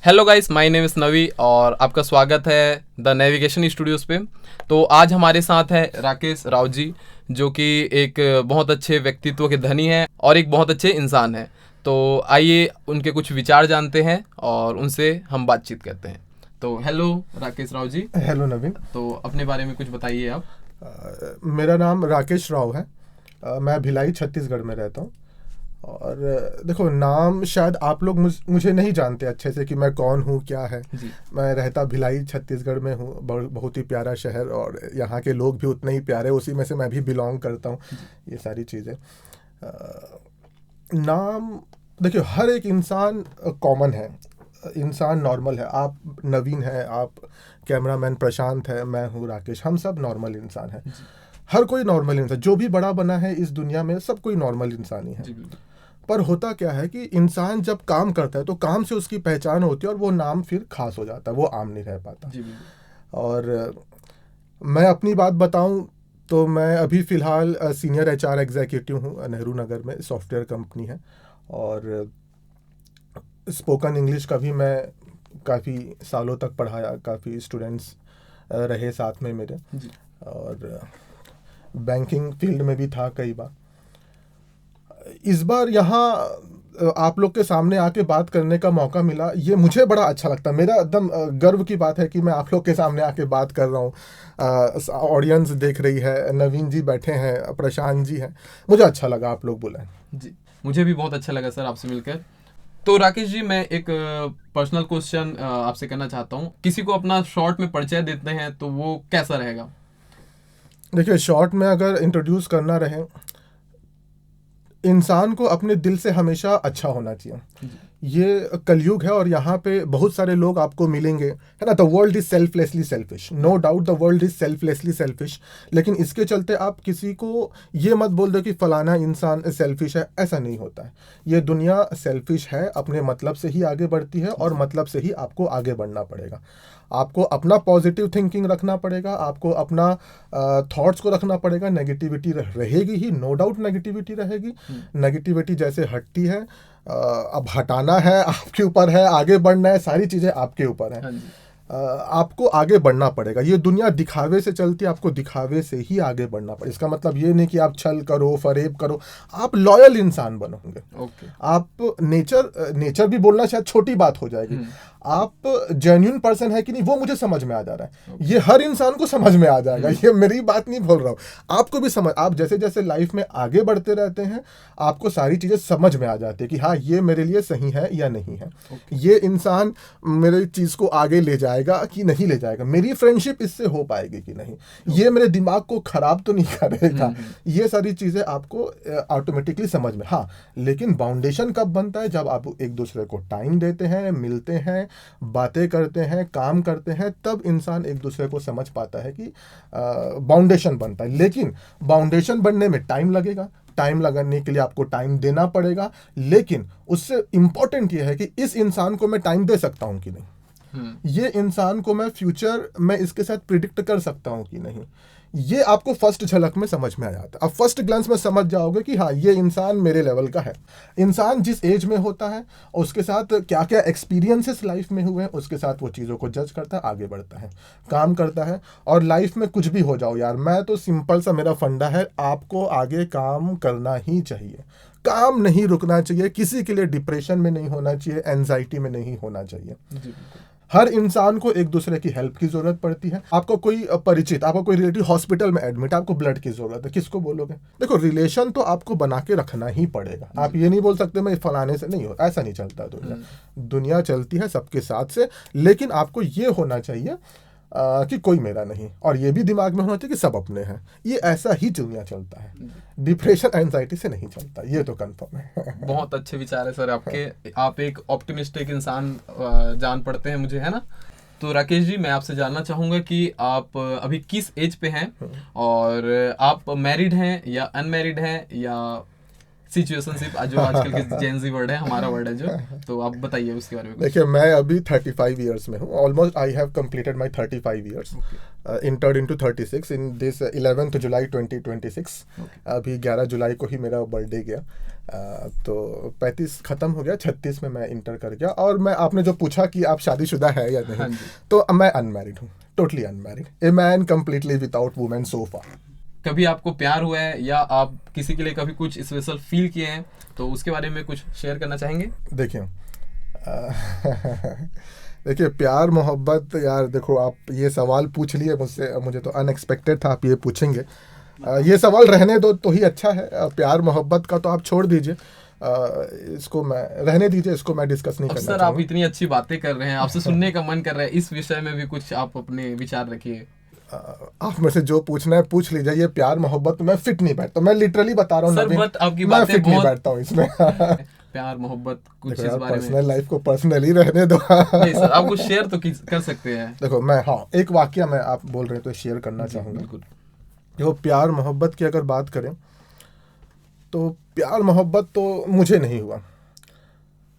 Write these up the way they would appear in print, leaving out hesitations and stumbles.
Hello guys, my name is Navi और आपका स्वागत है द नेविगेशन स्टूडियोज़ पे। तो आज हमारे साथ है राकेश राव जी, जो कि एक बहुत अच्छे व्यक्तित्व के धनी हैं और एक बहुत अच्छे इंसान हैं। तो आइए उनके कुछ विचार जानते हैं और उनसे हम बातचीत करते हैं। तो हेलो राकेश राव जी। हेलो नवीन। तो अपने बारे में कुछ बताइए आप। मेरा नाम राकेश राव है। मैं भिलाई छत्तीसगढ़ में रहता हूँ। और देखो, नाम शायद आप लोग मुझे नहीं जानते अच्छे से कि मैं कौन हूँ, क्या है। जी मैं रहता भिलाई छत्तीसगढ़ में हूँ। बहुत ही प्यारा शहर, और यहाँ के लोग भी उतने ही प्यारे, उसी में से मैं भी बिलोंग करता हूँ। ये सारी चीज़ें। नाम, देखिए, हर एक इंसान कॉमन है, इंसान नॉर्मल है। आप नवीन है, आप कैमरामैन प्रशांत है, मैं हूँ राकेश। हम सब नॉर्मल इंसान हैं। हर कोई नॉर्मल इंसान, जो भी बड़ा बना है इस दुनिया में, सब कोई नॉर्मल इंसान ही है। जी बिल्कुल। पर होता क्या है कि इंसान जब काम करता है तो काम से उसकी पहचान होती है, और वो नाम फिर खास हो जाता है, वो आम नहीं रह पाता। जी बिल्कुल। और मैं अपनी बात बताऊं तो मैं अभी फ़िलहाल सीनियर एचआर एग्जीक्यूटिव हूँ। नेहरू नगर में सॉफ्टवेयर कंपनी है। और स्पोकन इंग्लिश का भी मैं काफ़ी सालों तक पढ़ाया, काफ़ी स्टूडेंट्स रहे साथ में मेरे। जी और बैंकिंग फील्ड में भी था कई बार। इस बार यहाँ आप लोग के सामने आके बात करने का मौका मिला, ये मुझे बड़ा अच्छा लगता है। मेरा एकदम गर्व की बात है कि मैं आप लोग के सामने आके बात कर रहा हूँ। ऑडियंस देख रही है, नवीन जी बैठे हैं, प्रशांत जी हैं। मुझे अच्छा लगा आप लोग बुलाएं। जी, मुझे भी बहुत अच्छा लगा सर आपसे मिलकर। तो राकेश जी, मैं एक पर्सनल क्वेश्चन आपसे करना चाहता हूँ। किसी को अपना शॉर्ट में परिचय देते हैं तो वो कैसा रहेगा? देखिए, शॉर्ट में अगर इंट्रोड्यूस करना रहे, इंसान को अपने दिल से हमेशा अच्छा होना चाहिए। जी ये कलयुग है, और यहाँ पे बहुत सारे लोग आपको मिलेंगे, है ना। The world is selflessly selfish, no doubt the world is selflessly selfish. लेकिन इसके चलते आप किसी को ये मत बोल दो कि फलाना इंसान सेल्फिश है। ऐसा नहीं होता है। ये दुनिया सेल्फिश है, अपने मतलब से ही आगे बढ़ती है, और जी मतलब से ही आपको आगे बढ़ना पड़ेगा। आपको अपना पॉजिटिव थिंकिंग रखना पड़ेगा, आपको अपना थॉट्स को रखना पड़ेगा। नेगेटिविटी रहेगी ही, नो डाउट नेगेटिविटी रहेगी। नेगेटिविटी जैसे हटती है, अब हटाना है आपके ऊपर है, आगे बढ़ना है, सारी चीज़ें आपके ऊपर है। हाँ जी। आपको आगे बढ़ना पड़ेगा। ये दुनिया दिखावे से चलती है, आपको दिखावे से ही आगे बढ़ना पड़ेगा। इसका मतलब ये नहीं कि आप छल करो, फरेब करो। आप लॉयल इंसान बनोगे। ओके। आप नेचर भी बोलना शायद छोटी बात हो जाएगी। आप जेन्युइन पर्सन है कि नहीं, वो मुझे समझ में आ जा रहा है। ये हर इंसान को समझ में आ जाएगा, ये मेरी बात नहीं बोल रहा हूँ। आपको भी समझ, आप जैसे जैसे लाइफ में आगे बढ़ते रहते हैं, आपको सारी चीज़ें समझ में आ जाती है कि हाँ, ये मेरे लिए सही है या नहीं है। ये इंसान मेरी चीज़ को आगे ले जाएगा कि नहीं ले जाएगा, मेरी फ्रेंडशिप इससे हो पाएगी कि नहीं, ये मेरे दिमाग को खराब तो नहीं करेगा। ये सारी चीज़ें आपको ऑटोमेटिकली समझ में। हाँ, लेकिन बाउंडेशन कब बनता है? जब आप एक दूसरे को टाइम देते हैं, मिलते हैं, बातें करते हैं, काम करते हैं, तब इंसान एक दूसरे को समझ पाता है कि बाउंडेशन बनता है। लेकिन बाउंडेशन बनने में टाइम लगेगा, टाइम लगाने के लिए आपको टाइम देना पड़ेगा। लेकिन उससे इंपॉर्टेंट यह है कि इस इंसान को मैं टाइम दे सकता हूं कि नहीं, ये इंसान को मैं फ्यूचर में इसके साथ प्रिडिक्ट कर सकता हूं कि नहीं। ये आपको फर्स्ट झलक में समझ में आ जाता है। अब फर्स्ट ग्लांस में समझ जाओगे कि हाँ, ये इंसान मेरे लेवल का है। इंसान जिस एज में होता है, उसके साथ क्या क्या एक्सपीरियंसेस लाइफ में हुए हैं, उसके साथ वो चीज़ों को जज करता है, आगे बढ़ता है, काम करता है। और लाइफ में कुछ भी हो जाओ यार, मैं तो सिंपल सा मेरा फंडा है, आपको आगे काम करना ही चाहिए। काम नहीं रुकना चाहिए, किसी के लिए डिप्रेशन में नहीं होना चाहिए, एंजाइटी में नहीं होना चाहिए। हर इंसान को एक दूसरे की हेल्प की जरूरत पड़ती है। आपको कोई परिचित, आपको कोई रिलेटिव हॉस्पिटल में एडमिट, आपको ब्लड की जरूरत है, किसको बोलोगे? देखो, रिलेशन तो आपको बना के रखना ही पड़ेगा। आप ये नहीं बोल सकते मैं फलाने से नहीं हो, ऐसा नहीं चलता दुनिया। दुनिया चलती है सबके साथ से, लेकिन आपको ये होना चाहिए कि कोई मेरा नहीं, और ये भी दिमाग में होना चाहिए कि सब अपने हैं। ये ऐसा ही दुनिया चलता है, डिप्रेशन एंजाइटी से नहीं चलता, ये तो कंफर्म है। बहुत अच्छे विचार है सर आपके। आप एक ऑप्टिमिस्टिक इंसान जान पड़ते हैं मुझे, है ना। तो राकेश जी, मैं आपसे जानना चाहूँगा कि आप अभी किस एज पे हैं और आप मैरिड हैं या अनमैरिड हैं या सिचुएशनशिप जो आजकल के जेनजी वर्ड है, हमारा वर्ड है जो, तो आप बताइए उसके बारे में कुछ। देखिए, मैं अभी 35 ईयर्स में हूँ, almost I have completed my 35 years, entered into 36 in this 11 जुलाई 2026। अभी 11 जुलाई को ही मेरा बर्थडे गया, तो 35 खत्म हो गया, 36 में मैं इंटर कर गया। और मैं, आपने जो पूछा कि आप शादीशुदा है या नहीं, तो मैं अनमैरिड हूँ, totally unmarried, a man completely without women so far. कभी आपको प्यार हुआ है या आप किसी के लिए कभी कुछ स्पेशल फील किए हैं, तो उसके बारे में कुछ शेयर करना चाहेंगे? देखिए देखिए, प्यार मोहब्बत, यार देखो, आप ये सवाल पूछ लिए मुझसे, मुझे तो अनएक्सपेक्टेड था आप ये पूछेंगे। ये सवाल रहने दो तो ही अच्छा है। प्यार मोहब्बत का तो आप छोड़ दीजिए, इसको मैं रहने दीजिए, इसको मैं डिस्कस नहीं करना सर, आप इतनी अच्छी बातें कर रहे हैं, आपसे सुनने का मन कर रहा है, इस विषय में भी कुछ आप अपने विचार रखिए। आप में से जो पूछना है पूछ लीजिए। ये प्यार मोहब्बत में फिट नहीं बैठता, मैं लिटरली बता रहा हूँ सर, बट आपकी मैं बातें फिट नहीं बहुत बैठता हूँ इसमें। प्यार मोहब्बत कुछ इस यार, बारे में पर्सनल लाइफ को पर्सनली रहने दो। नहीं सर, आप कुछ शेयर तो कर सकते हैं। देखो, मैं, हाँ, एक वाकया मैं, आप बोल रहे हैं तो शेयर करना चाहूँगा। बिल्कुल। देखो, प्यार मोहब्बत की अगर बात करें तो प्यार मोहब्बत तो मुझे नहीं हुआ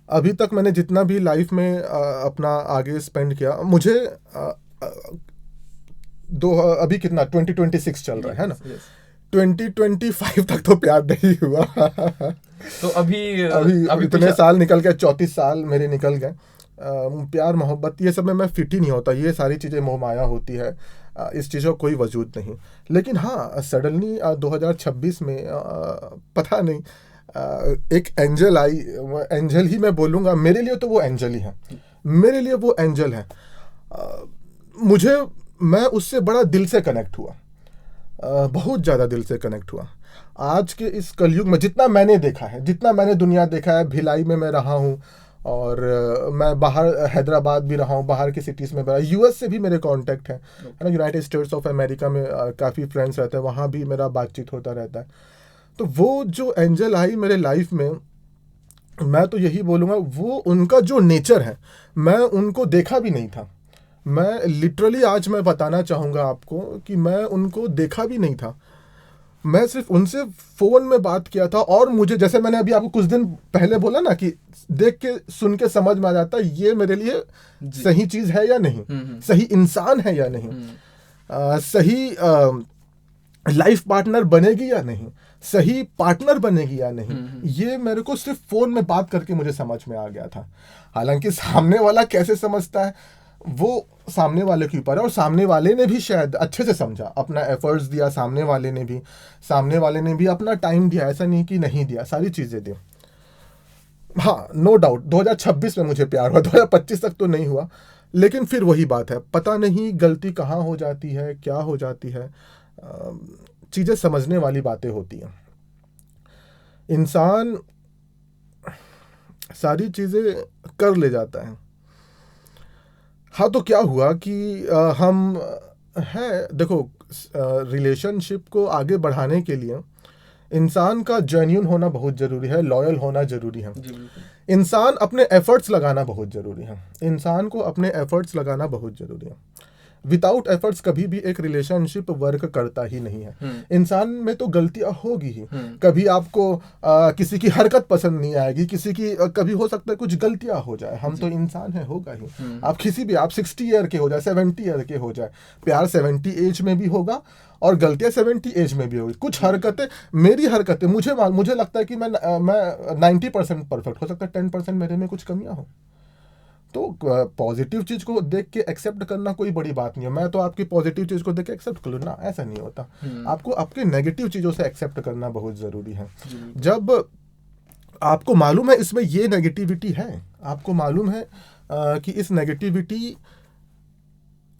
अभी तक। मैंने जितना भी लाइफ में अपना आगे स्पेंड किया, मुझे अभी कितना 2026 चल रहा है ना, 2025 तक तो प्यार नहीं हुआ। तो अभी इतने साल निकल गए, 34 साल मेरे निकल गए। प्यार मोहब्बत ये सब में मैं फिट ही नहीं होता, ये सारी चीज़ें मोह माया होती है, इस चीज़ों का कोई वजूद नहीं। लेकिन हाँ, सडनली 2026 में पता नहीं एक एंजल आई, एंजल ही मैं बोलूँगा, मेरे लिए तो वो एंजल ही है, मेरे लिए वो एंजल है। मैं उससे बड़ा दिल से कनेक्ट हुआ, बहुत ज़्यादा दिल से कनेक्ट हुआ। आज के इस कलयुग में जितना मैंने देखा है, जितना मैंने दुनिया देखा है, भिलाई में मैं रहा हूँ, और मैं बाहर हैदराबाद भी रहा हूँ, बाहर की सिटीज़ में रहा, यूएस से भी मेरे कांटेक्ट हैं, है ना, यूनाइटेड स्टेट्स ऑफ अमेरिका में काफ़ी फ्रेंड्स रहते हैं, वहाँ भी मेरा बातचीत होता रहता है। तो वो जो एंजल आई मेरे लाइफ में, मैं तो यही बोलूँगा, वो उनका जो नेचर है, मैं उनको देखा भी नहीं था। मैं लिटरली आज मैं बताना चाहूँगा आपको कि मैं उनको देखा भी नहीं था, मैं सिर्फ उनसे फ़ोन में बात किया था। और मुझे, जैसे मैंने अभी आपको कुछ दिन पहले बोला ना, कि देख के सुन के समझ में आ जाता है ये मेरे लिए सही चीज़ है या नहीं, सही इंसान है या नहीं, सही लाइफ पार्टनर बनेगी या नहीं, सही पार्टनर बनेगी या नहीं, ये मेरे को सिर्फ फ़ोन में बात करके मुझे समझ में आ गया था। हालांकि सामने वाला कैसे समझता है वो सामने वाले के ऊपर है, और सामने वाले ने भी शायद अच्छे से समझा, अपना एफर्ट्स दिया, सामने वाले ने भी अपना टाइम दिया, ऐसा नहीं कि नहीं दिया, सारी चीज़ें दी। हाँ, नो डाउट 2026 में मुझे प्यार हुआ, 2025 तक तो नहीं हुआ। लेकिन फिर वही बात है, पता नहीं गलती कहाँ हो जाती है, क्या हो जाती है, चीज़ें समझने वाली बातें होती हैं। इंसान सारी चीज़ें कर ले जाता है। हाँ, तो क्या हुआ कि हम हैं, देखो, रिलेशनशिप को आगे बढ़ाने के लिए इंसान का जेन्युइन होना बहुत ज़रूरी है, लॉयल होना ज़रूरी है, इंसान अपने एफर्ट्स लगाना बहुत ज़रूरी है, इंसान को अपने एफर्ट्स लगाना बहुत ज़रूरी है। विदाउट एफर्ट्स कभी भी एक रिलेशनशिप वर्क करता ही नहीं है। इंसान में तो गलतियां होगी ही, कभी आपको किसी की हरकत पसंद नहीं आएगी, किसी की कभी हो सकता है कुछ गलतियां हो जाए, हम तो इंसान है, होगा ही। आप किसी भी, आप 60 ईयर के हो जाए, 70 ईयर के हो जाए, प्यार 70 एज में भी होगा और गलतियां 70 एज में भी होगी। कुछ हरकतें, मेरी हरकतें, मुझे लगता है कि मैं 90% परफेक्ट हो सकता है, 10% मेरे में कुछ कमियां हो। तो पॉजिटिव चीज़ को देख के एक्सेप्ट करना कोई बड़ी बात नहीं है। मैं तो आपकी पॉजिटिव चीज़ को देख के एक्सेप्ट कर लूँ ना, ऐसा नहीं होता। आपको आपके नेगेटिव चीज़ों से एक्सेप्ट करना बहुत ज़रूरी है। जब आपको मालूम है इसमें ये नेगेटिविटी है, आपको मालूम है कि इस नेगेटिविटी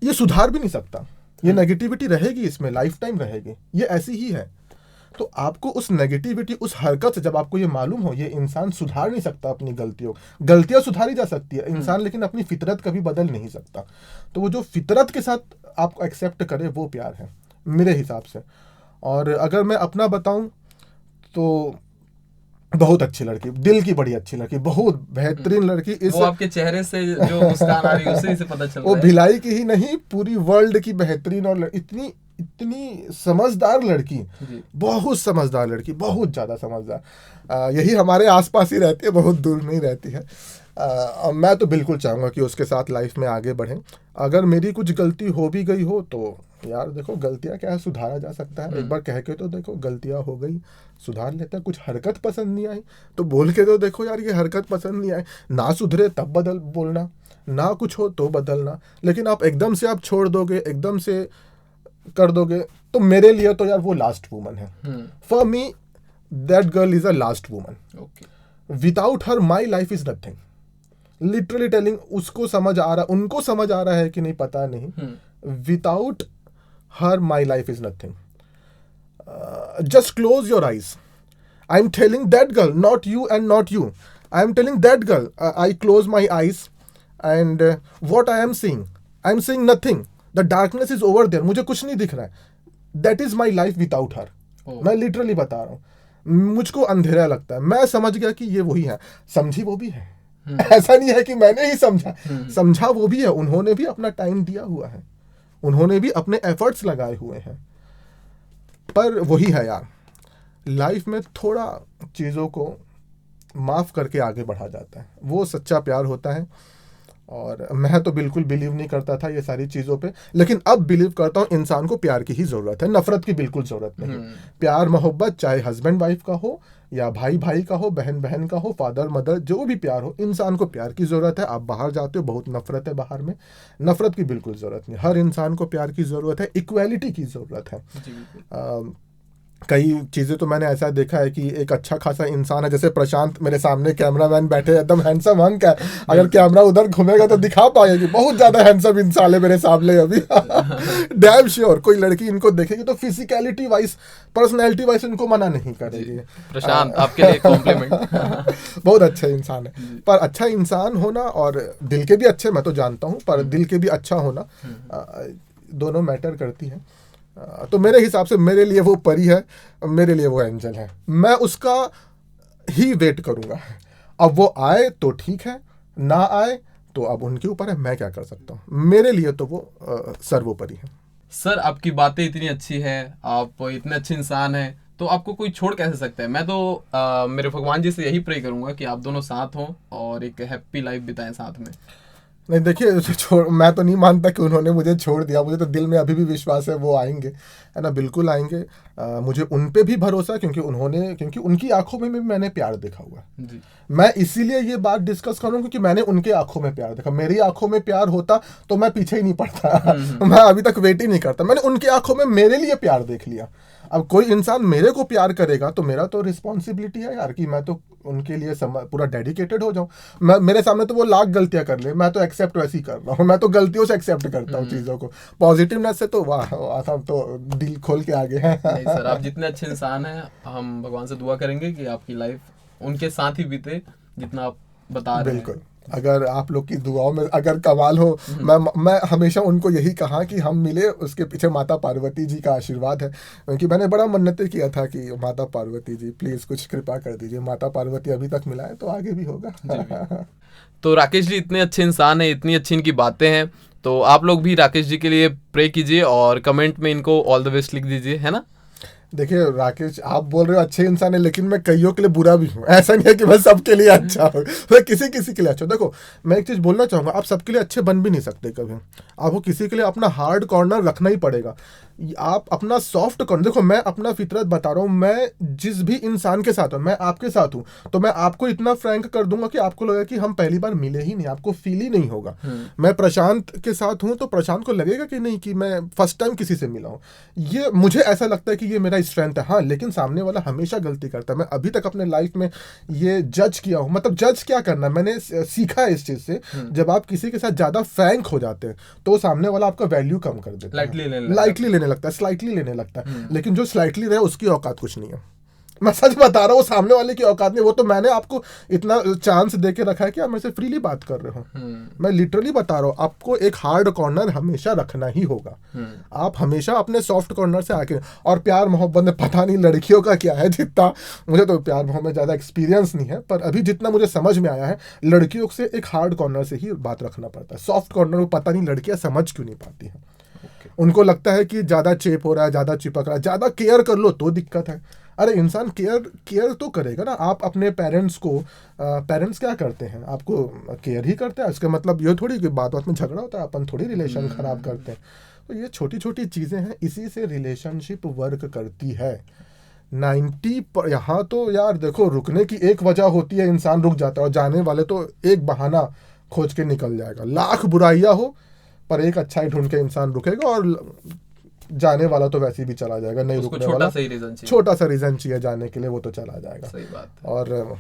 ये सुधार भी नहीं सकता, ये नेगेटिविटी रहेगी, इसमें लाइफ टाइम रहेगी, ये ऐसी ही है। तो आपको उस नेगेटिविटी, उस हरकत से जब आपको ये मालूम हो ये इंसान सुधार नहीं सकता अपनी गलतियां सुधारी जा सकती है इंसान, लेकिन अपनी फितरत कभी बदल नहीं सकता। तो वो जो फितरत के साथ आपको एक्सेप्ट करे वो प्यार है मेरे हिसाब से। और अगर मैं अपना बताऊं तो बहुत अच्छी लड़की, दिल की बड़ी अच्छी लड़की, बहुत बेहतरीन लड़की। इस वो आपके चेहरे से जो मुस्कान आ रही है उसी से पता चल रहा है। वो भिलाई की ही नहीं, पूरी वर्ल्ड की बेहतरीन, और इतनी इतनी समझदार लड़की, बहुत समझदार लड़की, बहुत ज़्यादा समझदार। यही हमारे आसपास ही रहती है, बहुत दूर नहीं रहती है। मैं तो बिल्कुल चाहूँगा कि उसके साथ लाइफ में आगे बढ़ें। अगर मेरी कुछ गलती हो भी गई हो तो यार देखो, गलतियाँ क्या है, सुधारा जा सकता है। एक बार कह के तो देखो, गलतियाँ हो गई, सुधार लेते हैं। कुछ हरकत पसंद नहीं आई तो बोल के तो देखो यार, ये हरकत पसंद नहीं आई। ना सुधरे तब बदल बोलना, ना कुछ हो तो बदलना। लेकिन आप एकदम से आप छोड़ दोगे, एकदम से कर दोगे, तो मेरे लिए तो यार वो लास्ट वुमन है। For me that girl is a last woman. Without her my life is nothing. Literally telling, उसको समझ आ रहा, उनको समझ आ रहा है कि नहीं पता नहीं। Without her my life is nothing. Just close your eyes. I am telling that girl, not you and not you. I am telling that girl, I close my eyes and what I am seeing nothing. The darkness is over there. मुझे कुछ नहीं दिख रहा है। That is my life without her. मैं literally बता रहा हूँ, मुझको अंधेरा लगता है। मैं समझ गया कि ये वही है। समझी वो भी है, ऐसा नहीं है कि मैंने ही समझा, समझा वो भी है। उन्होंने भी अपना टाइम दिया हुआ है, उन्होंने भी अपने एफर्ट्स लगाए हुए हैं। पर वही है यार, लाइफ में थोड़ा चीज़ों को माफ़ करके आगे बढ़ा जाता है, वो सच्चा प्यार होता है। और मैं तो बिल्कुल बिलीव नहीं करता था ये सारी चीज़ों पे, लेकिन अब बिलीव करता हूँ इंसान को प्यार की ही ज़रूरत है, नफ़रत की बिल्कुल ज़रूरत नहीं। प्यार मोहब्बत चाहे हस्बैंड वाइफ का हो या भाई भाई का हो, बहन बहन का हो, फादर मदर, जो भी प्यार हो, इंसान को प्यार की ज़रूरत है। आप बाहर जाते हो, बहुत नफ़रत है बाहर में, नफ़रत की बिल्कुल ज़रूरत नहीं। हर इंसान को प्यार की ज़रूरत है, इक्वालिटी की ज़रूरत है। कई चीज़ें तो मैंने ऐसा देखा है कि एक अच्छा खासा इंसान है, जैसे प्रशांत मेरे सामने कैमरामैन बैठे, एकदम हैंडसम हंक है। अगर कैमरा उधर घूमेगा तो दिखा पाएगा कि बहुत ज़्यादा हैंडसम इंसान है मेरे सामने अभी। डैम श्योर कोई लड़की इनको देखेगी तो फिजिकलिटी वाइज, पर्सनैलिटी वाइज इनको मना नहीं करेगी। प्रशांत, आपके लिए कॉम्प्लीमेंट। बहुत अच्छा इंसान है। पर अच्छा इंसान होना और दिल के भी अच्छे, मैं तो जानता हूँ, पर दिल के भी अच्छा होना दोनों मैटर करती है। तो मेरे हिसाब से मेरे लिए वो परी है, मेरे लिए वो एंजल है। मैं उसका ही वेट करूंगा। अब वो आए तो ठीक है, ना आए तो अब उनके ऊपर है, मैं क्या कर सकता हूँ। मेरे लिए तो वो सर्वोपरि है। सर, आपकी बातें इतनी अच्छी है, आप इतने अच्छे इंसान हैं, तो आपको कोई छोड़ कैसे सकता है। मैं तो मेरे भगवान जी से यही प्रे करूंगा कि आप दोनों साथ हों और एक हैप्पी लाइफ बिताएं साथ में। नहीं देखिए, मैं तो नहीं मानता कि उन्होंने मुझे छोड़ दिया। मुझे तो दिल में अभी भी विश्वास है वो आएंगे, है ना, बिल्कुल आएंगे। मुझे उन पे भी भरोसा, क्योंकि उनकी आंखों में भी मैंने प्यार देखा हुआ है। मैं इसीलिए ये बात डिस्कस कर रहा हूँ क्योंकि मैंने उनके आंखों में प्यार देखा। मेरी आंखों में प्यार होता तो मैं पीछे ही नहीं पड़ता। मैं अभी तक वेट ही नहीं करता। मैंने उनकी आंखों में मेरे लिए प्यार देख लिया। अब कोई इंसान मेरे को प्यार करेगा तो मेरा तो रिस्पॉन्सिबिलिटी है यार कि मैं तो उनके लिए पूरा डेडिकेटेड हो जाऊं। मेरे सामने तो वो लाख गलतियां कर ले, मैं तो एक्सेप्ट वैसे ही कर रहा हूँ। मैं तो गलतियों से एक्सेप्ट करता हूँ चीज़ों को, पॉजिटिवनेस से तो वाह, हम तो दिल खोल के आगे हैं। नहीं सर, आप जितने अच्छे इंसान हैं, हम भगवान से दुआ करेंगे कि आपकी लाइफ उनके साथ ही बीते जितना आप बता रहे हैं। बिल्कुल, अगर आप लोग की दुआओं में अगर कमाल हो, मैं हमेशा उनको यही कहा कि हम मिले, उसके पीछे माता पार्वती जी का आशीर्वाद है। क्योंकि मैंने बड़ा मन्नतें किया था कि माता पार्वती जी प्लीज़ कुछ कृपा कर दीजिए। माता पार्वती अभी तक मिला है तो आगे भी होगा। तो राकेश जी इतने अच्छे इंसान हैं, इतनी अच्छी इनकी बातें हैं, तो आप लोग भी राकेश जी के लिए प्रे कीजिए और कमेंट में इनको ऑल द बेस्ट लिख दीजिए, है ना। देखिए राकेश, आप बोल रहे हो अच्छे इंसान है, लेकिन मैं कईयों के लिए बुरा भी हूँ। ऐसा नहीं है कि मैं सबके लिए अच्छा हूँ, मैं किसी के लिए अच्छा हूँ। देखो, मैं एक चीज़ बोलना चाहूँगा, आप सबके लिए अच्छे बन भी नहीं सकते कभी। आपको किसी के लिए अपना हार्ड कॉर्नर रखना ही पड़ेगा। आप अपना सॉफ्ट कॉर्नर, देखो मैं अपना फितरत बता रहा हूँ, मैं जिस भी इंसान के साथ हूँ, मैं आपके साथ हूँ, तो मैं आपको इतना फ्रैंक कर दूंगा कि आपको लगेगा कि हम पहली बार मिले ही नहीं, आपको फील ही नहीं होगा। मैं प्रशांत के साथ हूँ तो प्रशांत को लगेगा कि नहीं कि मैं फर्स्ट टाइम किसी से मिला हूँ। ये मुझे ऐसा लगता है कि ये मेरा स्ट्रेंथ है। हाँ, लेकिन सामने वाला हमेशा गलती करता है। मैं अभी तक अपने लाइफ में ये जज किया हूँ, मतलब जज क्या करना, मैंने सीखा है इस चीज़ से। जब आप किसी के साथ ज़्यादा फ्रैंक हो जाते हैं तो सामने वाला आपका वैल्यू कम कर देता है, लाइटली लेने लगता है, स्लाइटली लेने लगता है। लेकिन जो स्लाइटली रहे उसकी औकात कुछ नहीं है। मैं सच बता रहा हूँ, सामने वाले की औकात नहीं। वो तो मैंने आपको इतना चांस दे के रखा है कि आप मेरे से फ्रीली बात कर रहे हो। मैं लिटरली बता रहा हूँ, आपको एक हार्ड कॉर्नर हमेशा रखना ही होगा। आप हमेशा अपने सॉफ्ट कॉर्नर से आके, और प्यार मोहब्बत में पता नहीं लड़कियों का क्या है, जितना मुझे तो प्यार मोहब्बत में ज़्यादा एक्सपीरियंस नहीं है, पर अभी जितना मुझे समझ में आया है, लड़कियों से एक हार्ड कॉर्नर से ही बात रखना पड़ता है। सॉफ्ट कॉर्नर को पता नहीं लड़कियाँ समझ क्यों नहीं पाती हैं। उनको लगता है कि ज़्यादा चेप हो रहा है, ज़्यादा चिपक रहा है, ज़्यादा केयर कर लो तो दिक्कत है। अरे इंसान केयर तो करेगा ना। आप अपने पेरेंट्स को पेरेंट्स क्या करते हैं, आपको केयर ही करते हैं। इसका मतलब ये थोड़ी कि बात बात में झगड़ा होता है, अपन थोड़ी रिलेशन ख़राब करते हैं। तो ये छोटी छोटी चीज़ें हैं, इसी से रिलेशनशिप वर्क करती है। 90 यहाँ तो यार देखो, रुकने की एक वजह होती है, इंसान रुक जाता है, और जाने वाले तो एक बहाना खोज के निकल जाएगा। लाख बुराइयाँ हो पर एक अच्छा ही ढूंढ के इंसान रुकेगा, और जाने वाला तो वैसे भी चला जाएगा। नहीं रुकने वाला छोटा सा रीजन चाहिए जाने के लिए, वो तो चला जाएगा। सही बात है। और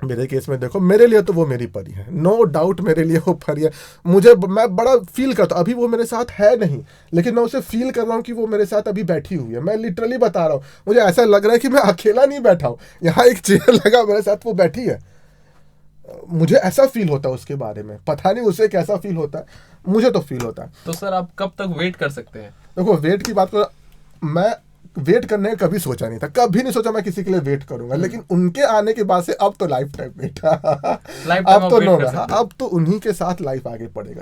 मेरे केस में देखो, मेरे लिए तो वो मेरी परी है, नो डाउट मेरे लिए वो परी है। मैं बड़ा फील करता हूँ, अभी वो मेरे साथ है नहीं, लेकिन मैं उसे फील कर रहा हूँ कि वो मेरे साथ अभी बैठी हुई है। मैं लिटरली बता रहा हूँ, मुझे ऐसा लग रहा है कि मैं अकेला नहीं बैठा हूँ, यहाँ एक चेयर लगा मेरे साथ, वो बैठी है। मुझे ऐसा फील होता है उसके बारे में, पता नहीं उसे कैसा फील होता है, मुझे तो फील होता है। तो सर आप कब तक वेट कर सकते हैं? देखो, वेट की बात करो, मैं वेट करने का कभी सोचा नहीं था, कभी नहीं सोचा मैं किसी के लिए वेट करूंगा, लेकिन उनके आने के बाद से अब तो लाइफ टाइम वेट अब तो नो, अब तो उन्हीं के साथ लाइफ आगे पड़ेगा।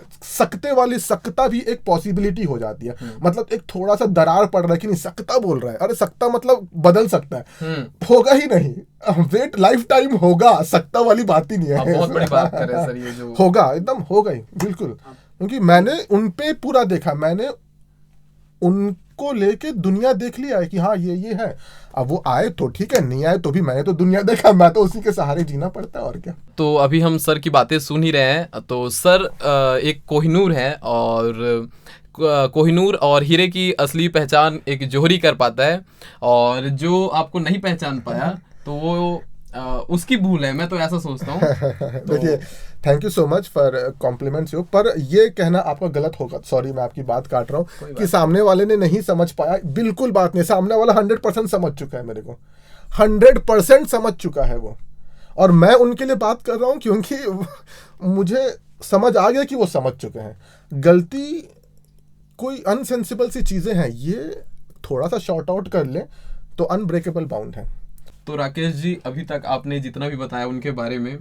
सकता भी एक पॉसिबिलिटी हो जाती है। मतलब एक थोड़ा सा दरार पड़ रहा है कि नहीं, सकता बोल रहा है, अरे सकता मतलब बदल सकता है, होगा ही नहीं। वेट लाइफ टाइम होगा, सकता वाली बात ही नहीं है। बहुत बड़ी बात कर रहे हैं सर, ये जो होगा एकदम होगा ही बिल्कुल, क्योंकि मैंने उन पे पूरा देखा, मैंने उनको लेके दुनिया देख लिया है कि हाँ ये है। अब वो आए तो ठीक है, नहीं आए तो भी मैंने तो दुनिया देखा, मैं तो उसी के सहारे जीना पड़ता है, और क्या। तो अभी हम सर की बातें सुन ही रहे हैं। तो सर एक कोहिनूर है, और कोहिनूर और हीरे की असली पहचान एक जौहरी कर पाता है, और जो आपको नहीं पहचान पाया तो वो उसकी भूल है, मैं तो ऐसा सोचता हूँ। देखिए, thank you so much for compliments you, पर ये कहना आपका गलत होगा। सॉरी, मैं आपकी बात काट रहा हूँ कि सामने वाले ने नहीं समझ पाया, बिल्कुल बात नहीं। सामने वाला 100% समझ चुका है, मेरे को 100% समझ चुका है वो, और मैं उनके लिए बात कर रहा हूँ क्योंकि मुझे समझ आ गया कि वो समझ चुके हैं। गलती कोई अनसेंसिबल सी चीज़ें हैं, ये थोड़ा सा शॉर्ट आउट कर ले तो अनब्रेकेबल बाउंड है। तो राकेश जी, अभी तक आपने जितना भी बताया उनके बारे में,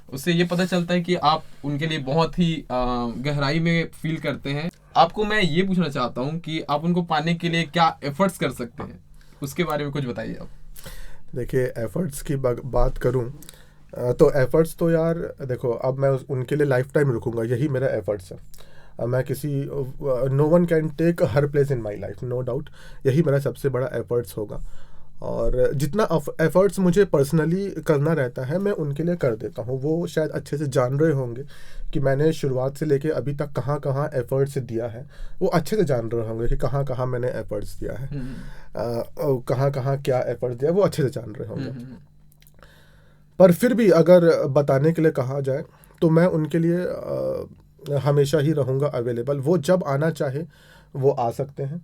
उससे ये पता चलता है कि आप उनके लिए बहुत ही गहराई में फील करते हैं। आपको मैं ये पूछना चाहता हूँ कि आप उनको पाने के लिए क्या एफर्ट्स कर सकते हैं, उसके बारे में कुछ बताइए आप। देखिए, एफर्ट्स की बात करूँ तो एफर्ट्स तो यार देखो, अब मैं उनके लिए लाइफ टाइम रुकूंगा, यही मेरा एफर्ट्स है। मैं किसी no one can take her place in my life, no doubt, यही मेरा सबसे बड़ा एफर्ट्स होगा। और जितना एफर्ट्स मुझे पर्सनली करना रहता है, मैं उनके लिए कर देता हूँ। वो शायद अच्छे से जान रहे होंगे कि मैंने शुरुआत से लेके अभी तक कहाँ कहाँ एफर्ट्स दिया है। वो अच्छे से जान रहे होंगे कि कहाँ कहाँ मैंने एफर्ट्स दिया है, कहाँ कहाँ क्या एफर्ट्स दिया, वो अच्छे से जान रहे होंगे। पर फिर भी अगर बताने के लिए कहा जाए तो मैं उनके लिए हमेशा ही रहूँगा अवेलेबल। वो जब आना चाहे वो आ सकते हैं,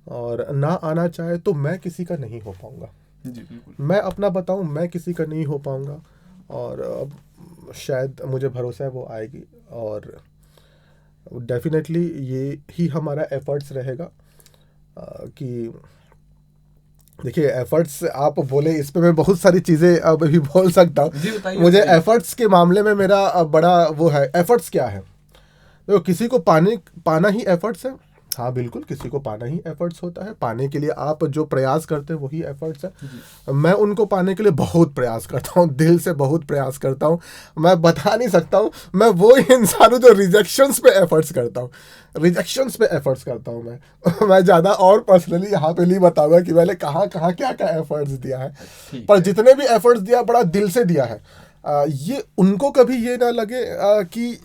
और ना आना चाहे तो मैं किसी का नहीं हो पाऊँगा। जी बिल्कुल। मैं अपना बताऊँ, मैं किसी का नहीं हो पाऊँगा, और शायद मुझे भरोसा है वो आएगी, और डेफिनेटली ये ही हमारा एफर्ट्स रहेगा। कि देखिए, एफर्ट्स आप बोले, इस पे मैं बहुत सारी चीज़ें अब भी बोल सकता हूँ। मुझे एफर्ट्स के मामले में मेरा बड़ा वो है। एफर्ट्स क्या है? तो किसी को पाना ही एफर्ट्स है। हाँ बिल्कुल, किसी को पाना ही एफर्ट्स होता है। पाने के लिए आप जो प्रयास करते हैं वही एफर्ट्स है। मैं उनको पाने के लिए बहुत प्रयास करता हूँ, दिल से बहुत प्रयास करता हूँ। मैं बता नहीं सकता हूँ, मैं वो इंसान हूँ जो रिजेक्शंस पे एफर्ट्स करता हूँ, रिजेक्शंस पे एफर्ट्स करता हूँ मैं ज़्यादा और पर्सनली यहाँ पे नहीं बताऊँगा कि मैंने कहाँ कहाँ क्या क्या एफर्ट्स दिया है, पर जितने भी एफर्ट्स दिया बड़ा दिल से दिया है। ये उनको कभी ये ना लगे कि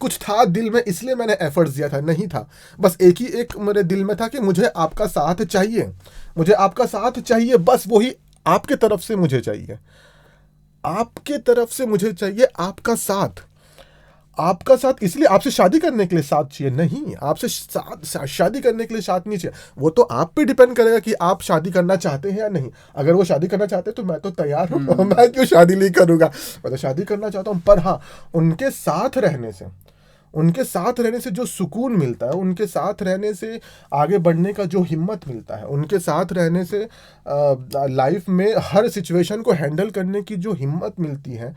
कुछ था दिल में इसलिए मैंने एफर्ट्स दिया था, नहीं था। बस एक मेरे दिल में था कि मुझे आपका साथ चाहिए, मुझे आपका साथ चाहिए, बस वही आपके तरफ से मुझे चाहिए, आपके तरफ से मुझे चाहिए आपका साथ। आपका साथ इसलिए आपसे शादी करने के लिए साथ चाहिए नहीं, आपसे शादी करने के लिए साथ नहीं चाहिए। वो तो आप पे डिपेंड करेगा कि आप शादी करना चाहते हैं या नहीं। अगर वो शादी करना चाहते हैं तो मैं तो तैयार हूँ, मैं क्यों शादी नहीं करूँगा, मैं तो शादी करना चाहता हूँ। पर हाँ, उनके साथ रहने से जो सुकून मिलता है, उनके साथ रहने से आगे बढ़ने का जो हिम्मत मिलता है, उनके साथ रहने से लाइफ में हर सिचुएशन को हैंडल करने की जो हिम्मत मिलती है,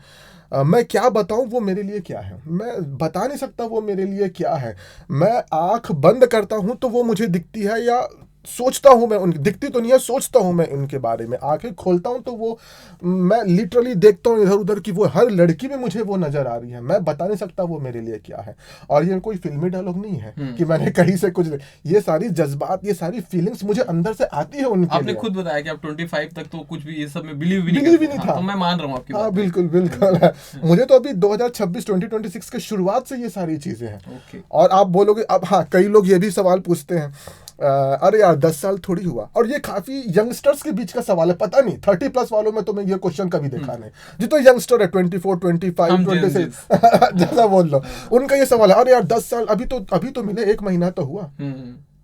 मैं क्या बताऊं वो मेरे लिए क्या है, मैं बता नहीं सकता वो मेरे लिए क्या है। मैं आंख बंद करता हूं तो वो मुझे दिखती है, या सोचता हूं मैं उनकी, दिखती तो नहीं है, सोचता हूं मैं उनके बारे में। आंखें खोलता हूं तो वो मैं लिटरली देखता हूं इधर उधर कि वो हर लड़की में मुझे वो नजर आ रही है। मैं बता नहीं सकता वो मेरे लिए क्या है। और ये कोई फिल्मी डायलॉग नहीं है कि मैंने कहीं से कुछ, ये सारी जज्बात, ये सारी फीलिंग्स मुझे अंदर से आती है उनके आपने लिए। खुद बताया कि आप 25 तक तो कुछ भी ये सब में बिलीव भी नहीं करते। था। तो मैं मान रहा हूँ आपकी हाँ बात। बिल्कुल बिल्कुल। मुझे तो अभी 2026 के शुरुआत से ये सारी चीजें हैं। ओके। और आप बोलोगे अब, हाँ कई लोग ये भी सवाल पूछते हैं, अरे यार 10 साल थोड़ी हुआ। और ये काफी यंगस्टर्स के बीच का सवाल है, पता नहीं 30+ वालों में तो मैं ये क्वेश्चन कभी देखा नहीं। जो तो यंगस्टर है 24, 25, 26 जैसा बोल लो, उनका ये सवाल है, अरे यार 10 साल अभी तो मिले, 1 महीना तो हुआ।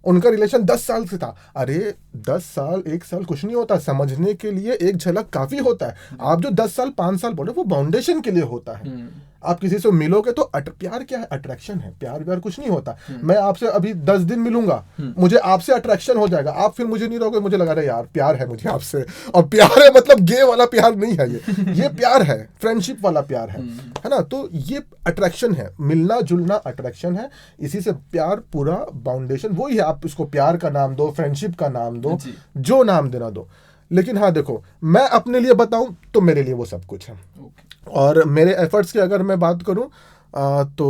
उनका रिलेशन 10 साल से था। अरे 10 साल 1 साल कुछ नहीं होता, समझने के लिए एक झलक काफी होता है। आप जो 10 साल 5 साल बोले वो फाउंडेशन के लिए होता है। आप किसी से मिलोगे तो प्यार क्या है, अट्रैक्शन है, प्यार व्यार कुछ नहीं होता। मैं आपसे अभी 10 दिन मिलूंगा, मुझे आपसे अट्रैक्शन हो जाएगा, आप फिर मुझे नहीं रहोगे, मुझे लगा रहा यार प्यार है मुझे आपसे। और प्यार है मतलब गे वाला प्यार नहीं है, ये प्यार है, फ्रेंडशिप वाला प्यार है ना। तो ये अट्रैक्शन है, मिलना जुलना अट्रैक्शन है। इसी से प्यार पूरा फाउंडेशन वही है। आप इसको प्यार का नाम दो, फ्रेंडशिप का नाम दो, जो नाम देना दो। लेकिन हाँ देखो, मैं अपने लिए बताऊं तो मेरे लिए वो सब कुछ है। और मेरे एफर्ट्स की अगर मैं बात करूं तो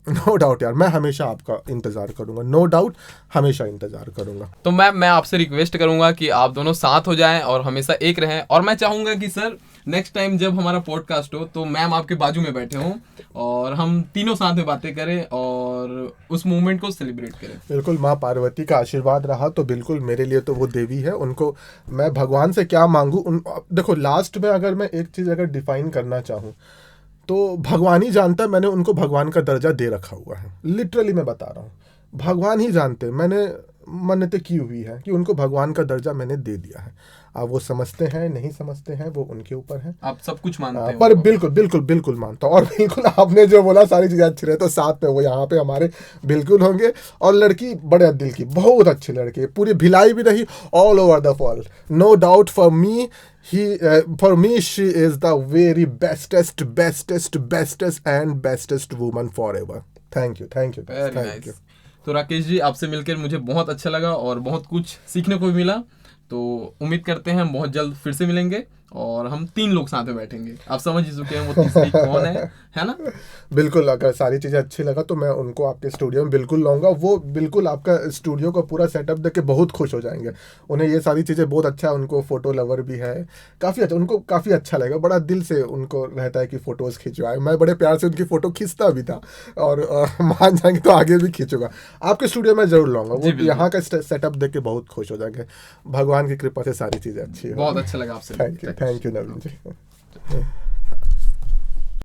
नो डाउट यार, मैं हमेशा आपका इंतजार करूंगा, नो डाउट हमेशा इंतजार करूंगा। तो मैं आपसे रिक्वेस्ट करूंगा कि आप दोनों साथ हो जाएं और हमेशा एक रहें। और मैं चाहूंगा कि सर नेक्स्ट टाइम जब हमारा पॉडकास्ट हो तो मैम आपके बाजू में बैठे हों और हम तीनों साथ में बातें करें और उस मूवमेंट को सेलिब्रेट करें। बिल्कुल, माँ पार्वती का आशीर्वाद रहा तो बिल्कुल मेरे लिए तो वो देवी है। उनको मैं भगवान से क्या मांगू, देखो लास्ट में अगर मैं एक चीज़ अगर डिफाइन करना चाहूँ तो भगवान ही जानता है। मैंने उनको भगवान का दर्जा दे रखा हुआ है, लिटरली मैं बता रहा हूँ, भगवान ही जानते। मैंने मन्नतें की हुई है कि उनको भगवान का दर्जा मैंने दे दिया है। अब वो समझते हैं नहीं समझते हैं वो उनके ऊपर है। आप सब कुछ मानते हैं पर बिल्कुल बिल्कुल बिल्कुल मानता हूँ। और बिल्कुल आपने जो बोला सारी चीज़ें अच्छी रहे तो साथ में वो यहाँ पे हमारे बिल्कुल होंगे। और लड़की बड़े दिल की, बहुत अच्छी लड़की, पूरी भिलाई भी रही all over the fall, no doubt. For me she is the very bestest and bestest woman for ever. Thank you thank you thank you. तो राकेश जी, आपसे मिलकर मुझे बहुत अच्छा लगा और बहुत कुछ सीखने को भी मिला। तो उम्मीद करते हैं हम बहुत जल्द फिर से मिलेंगे और हम 3 लोग साथ में बैठेंगे। आप समझ ही चुके हैं वो तीसरी कौन है ना। बिल्कुल, अगर सारी चीज़ें अच्छी लगा तो मैं उनको आपके स्टूडियो में बिल्कुल लाऊंगा। वो बिल्कुल आपका स्टूडियो का पूरा सेटअप देख के बहुत खुश हो जाएंगे। उन्हें ये सारी चीज़ें बहुत अच्छा है, उनको फ़ोटो लवर भी है, काफ़ी अच्छा, उनको काफ़ी अच्छा लगेगा। बड़ा दिल से उनको रहता है कि फ़ोटोज़ खिंचवाए। मैं बड़े प्यार से उनकी फ़ोटो खींचता भी था और मान जाएंगे तो आगे भी खींचूंगा। आपके स्टूडियो में ज़रूर लाऊंगा, वो यहाँ का सेटअप देख के बहुत खुश हो जाएंगे। भगवान की कृपा से सारी चीज़ें अच्छी है। बहुत अच्छा लगा आपसे। Thank you Naveen ji.